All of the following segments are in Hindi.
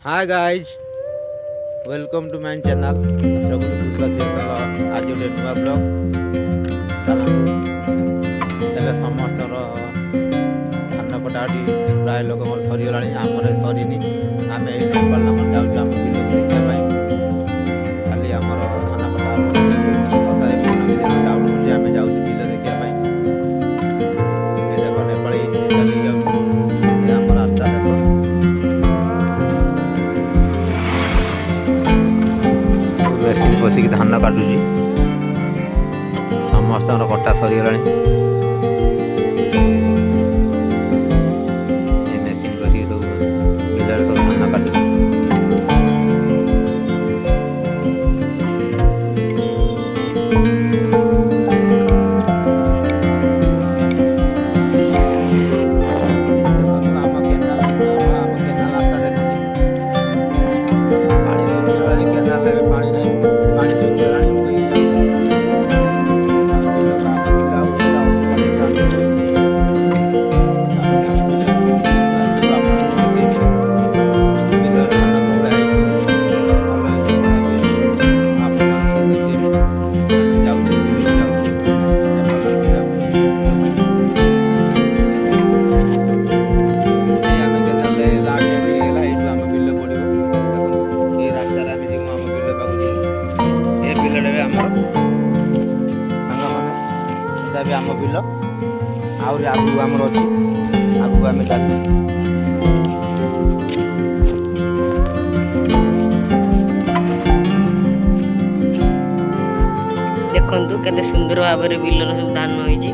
Hi guys, welcome to my channel रघुल पुष्पा आज गोटे नुआ ब्लॉग चलतु तेरे समस्त धान कटाटी प्राय लोक सरीगला आम सरीनी आम ये पार्लामेंट जाऊँ आम बिल देखा खाली आम धान कटा डाउन हो आम जाऊँ बिल देखा देख नेपाली चली जाऊँ आम रास्ता देख मेसीन बसिक धान काटुची समस्त कटा सरीगला मेसीन बसिक सब बिल सब धान काटुची भी आम बिल आहरी आगू आमर अच्छी आगू आम चलू देखु केते सुंदर भाव में बिलर सब धान होइछि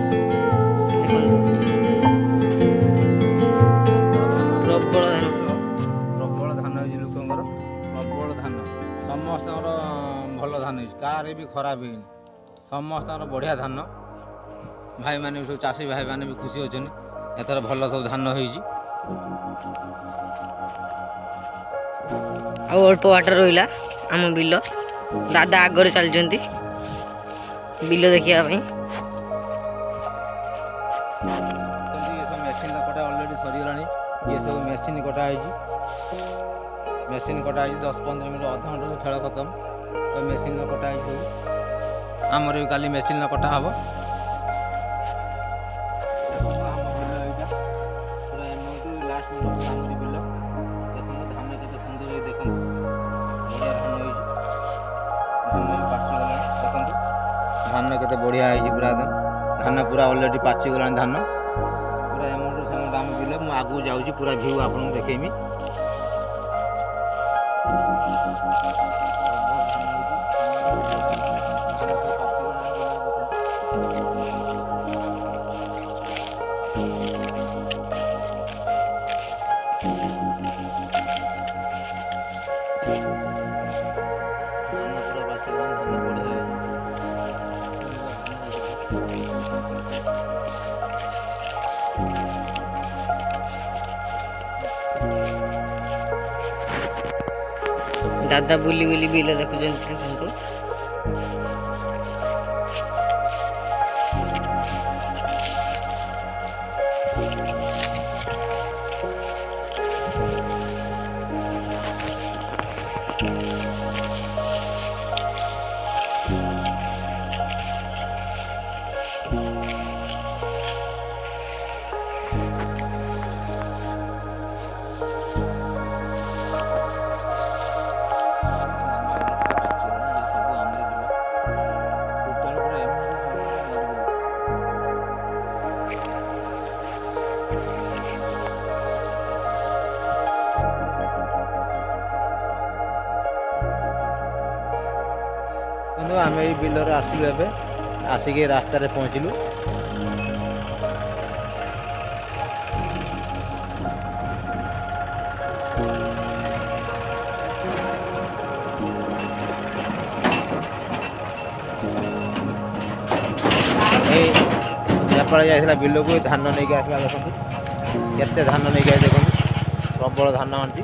प्रबल धान होइछि लोकंगर प्रबल धान समस्त भल धान होइछि कार भी खराब होइनि समस्त बढ़िया धान भाई माने सब चाषी भाई माने भी खुशी होचन एतर भल सब धान होइछि आ अल्प वाटर रहिला आम बिल दादा आगर चल जंती बिल देखिया भाई ये सब मशीन कटा ऑलरेडी सरी गलानी ये सब मशीन कटा होइछि मशीन कटा होइछि 10-15 मिनिट आधा घंटा खेल खत्म सब मशीन कटा होइछि सब हमर भी काली मशीन कटा हबो धान केते बढ़िया है पूरा धान पूरा ऑलरेडी पाची गला धान पूरा एमाउंट सेमाउंट आम बिल मु आगू जाऊँ पूरा व्यू आपको देखेमी दादा बुली बुली बिल देखु आम ये बिलर आसलु एबे आसिक रास्ता रे पहुँचलु एपड़े जाइला बिल को धान नहीं आसला देखो केते धान नहीं आए देखो प्रबल धान आंटी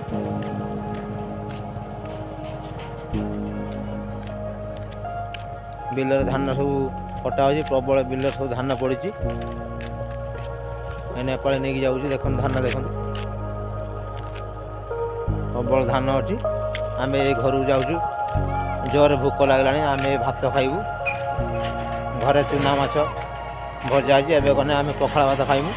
बिलर धान सब कटा हो प्रबल बिलर सब धान पड़ी नेपाल नहीं जाऊँ देख धान देख प्रबल धान अच्छी आम ए घर जाऊँ जोर भोक लगला आम भात खाइबू घरे चूना माछ भजा अच्छी एवं गने आम पखाड़ भात खाइबू।